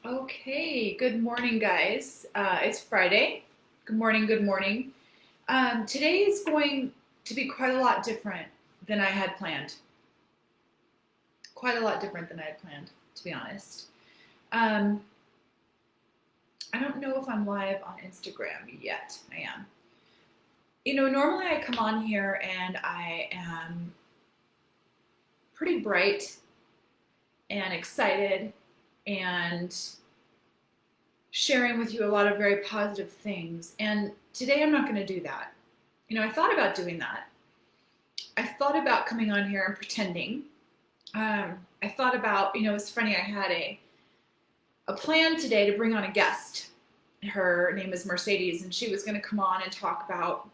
Okay, good morning, guys. It's Friday. Good morning, good morning. Today is going to be quite a lot different than I had planned. Quite a lot different than I had planned, to be honest. Um, I don't know if I'm live on Instagram yet. I am. Normally I come on here and I am pretty bright and excited and sharing with you a lot of very positive things. And today I'm not going to do that. I thought about doing that. I thought about coming on here and pretending. I thought about, it's funny, I had a plan today to bring on a guest. Her name is Mercedes, and she was going to come on and talk about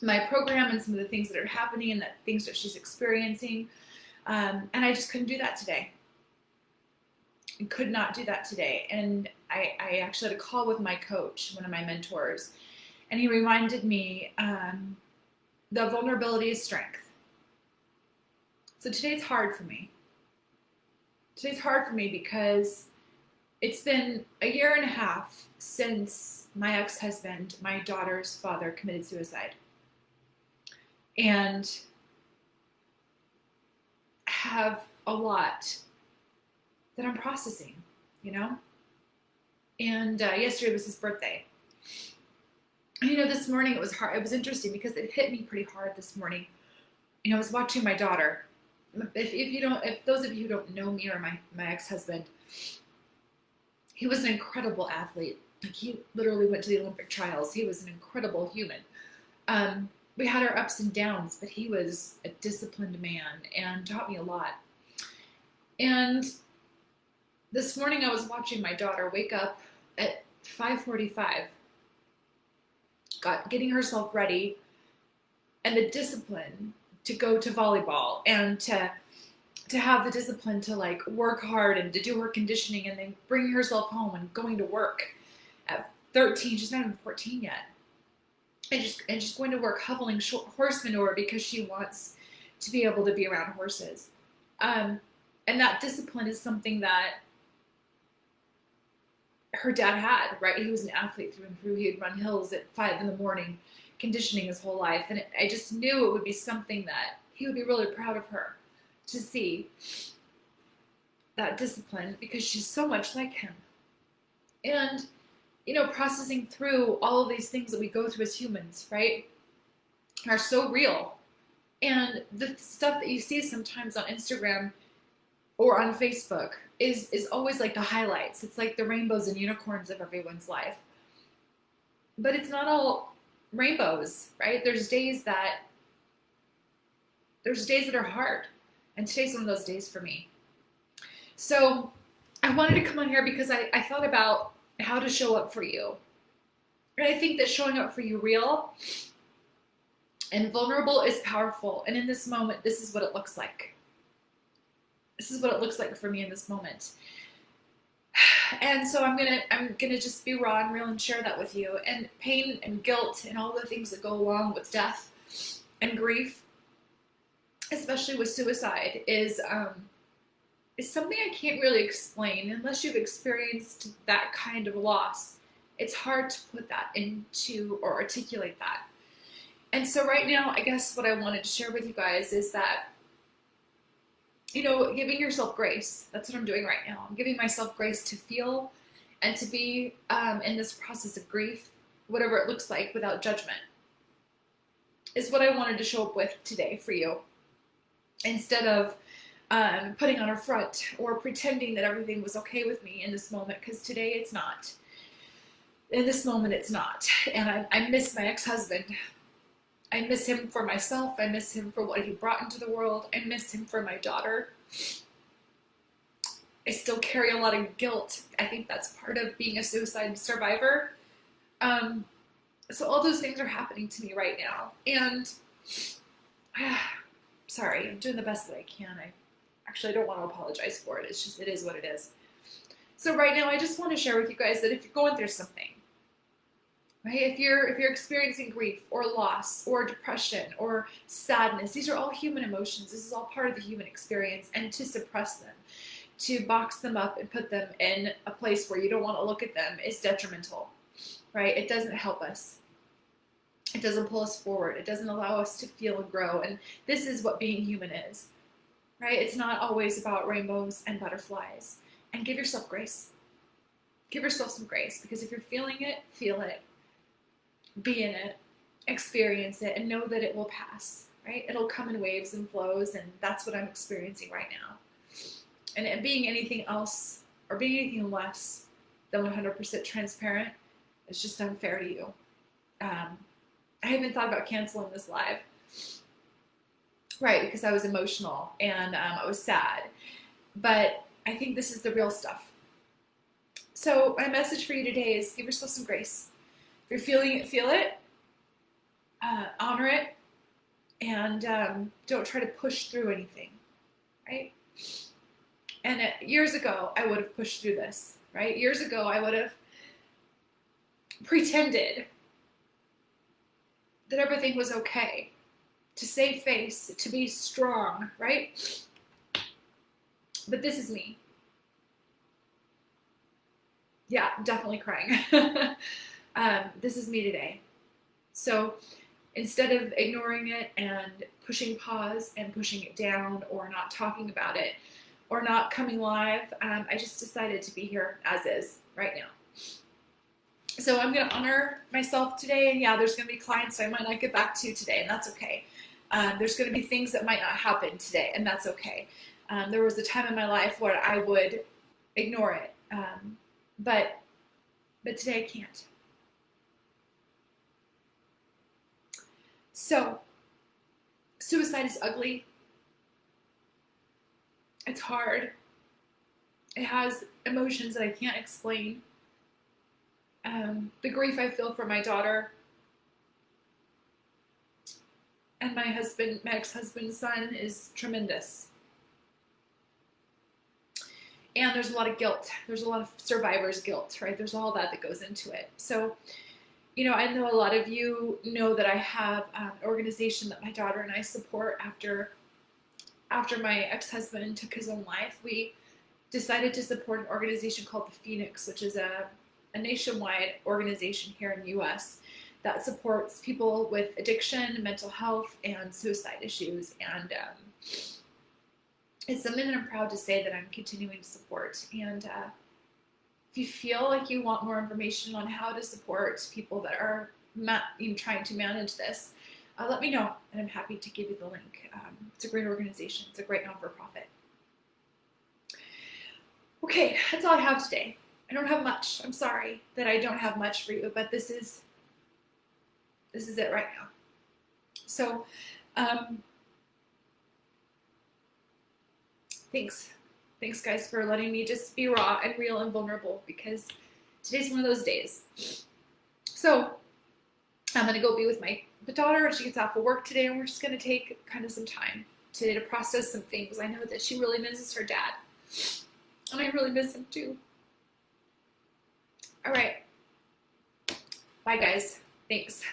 my program and some of the things that are happening and the things that she's experiencing. And I just couldn't do that today. I could not do that today. And I actually had a call with my coach, one of my mentors, and he reminded me the vulnerability is strength. So today's hard for me. Today's hard for me because it's been a year and a half since my ex-husband, my daughter's father, committed suicide. And I have a lot that I'm processing, And yesterday was his birthday. This morning it was hard. It was interesting because it hit me pretty hard this morning. I was watching my daughter. If those of you who don't know me or my ex-husband, he was an incredible athlete. Like, he literally went to the Olympic trials. He was an incredible human. We had our ups and downs, but he was a disciplined man and taught me a lot. And this morning I was watching my daughter wake up at 5:45, getting herself ready, and the discipline to go to volleyball and to have the discipline to work hard and to do her conditioning and then bring herself home and going to work at 13. She's not even 14 yet. And just going to work shoveling horse manure because she wants to be able to be around horses. And that discipline is something that her dad had, right? He was an athlete through and through. He would run hills at 5 a.m, conditioning his whole life. And I just knew it would be something that he would be really proud of her to see, that discipline, because she's so much like him. And, processing through all of these things that we go through as humans, right, are so real. And the stuff that you see sometimes on Instagram or on Facebook is always like the highlights. It's like the rainbows and unicorns of everyone's life. But it's not all rainbows, right? There's days that are hard. And today's one of those days for me. So I wanted to come on here because I thought about how to show up for you. And I think that showing up for you real and vulnerable is powerful. And in this moment, this is what it looks like. This is what it looks like for me in this moment. And so I'm gonna just be raw and real and share that with you. And pain and guilt and all the things that go along with death and grief, especially with suicide, is something I can't really explain unless you've experienced that kind of loss. It's hard to put that into or articulate that. And so right now, I guess what I wanted to share with you guys is that, giving yourself grace. That's what I'm doing right now. I'm giving myself grace to feel and to be in this process of grief, whatever it looks like, without judgment, is what I wanted to show up with today for you. Instead of putting on a front or pretending that everything was okay with me in this moment, because today it's not. In this moment, it's not. And I miss my ex-husband. I miss him for myself. I miss him for what he brought into the world. I miss him for my daughter. I still carry a lot of guilt. I think that's part of being a suicide survivor. So all those things are happening to me right now. And sorry, I'm doing the best that I can. I actually don't want to apologize for it. It's just, it is what it is. So right now, I just want to share with you guys that if you're going through something, right? If you're experiencing grief or loss or depression or sadness, these are all human emotions. This is all part of the human experience. And to suppress them, to box them up and put them in a place where you don't want to look at them is detrimental, right? It doesn't help us. It doesn't pull us forward. It doesn't allow us to feel and grow. And this is what being human is, right? It's not always about rainbows and butterflies. And give yourself grace. Give yourself some grace, because if you're feeling it, feel it. Be in it. Experience it, and know that it will pass, right? It'll come in waves and flows, and that's what I'm experiencing right now. And being anything else or being anything less than 100% transparent is just unfair to you. I even thought about canceling this live, right? Because I was emotional and I was sad. But I think this is the real stuff. So my message for you today is give yourself some grace. If you're feeling it, feel it. Honor it. And don't try to push through anything, right? And years ago, I would have pushed through this, right? Years ago, I would have pretended that everything was okay, to save face, to be strong, right? But this is me. Yeah, definitely crying. This is me today. So instead of ignoring it and pushing pause and pushing it down or not talking about it or not coming live, I just decided to be here as is right now. So I'm going to honor myself today. And yeah, there's going to be clients I might not get back to today, and that's okay. There's going to be things that might not happen today, and that's okay. There was a time in my life where I would ignore it. But today I can't. So, suicide is ugly. It's hard. It has emotions that I can't explain. The grief I feel for my daughter and my husband, my ex-husband's son, is tremendous. And there's a lot of guilt. There's a lot of survivor's guilt, right? There's all that goes into it. So, you know, I know a lot of you know that I have an organization that my daughter and I support after my ex-husband took his own life. We decided to support an organization called The Phoenix, which is a nationwide organization here in the U.S. that supports people with addiction, mental health, and suicide issues. And it's something that I'm proud to say that I'm continuing to support. And if you feel like you want more information on how to support people that are trying to manage this, let me know, and I'm happy to give you the link. It's a great organization. It's a great non-for-profit. Okay, that's all I have today. I don't have much. I'm sorry that I don't have much for you, but this is it right now. So, Thanks guys for letting me just be raw and real and vulnerable, because today's one of those days. So I'm going to go be with my daughter, and she gets off of work today, and we're just going to take kind of some time today to process some things. I know that she really misses her dad, and I really miss him too. All right. Bye guys. Thanks.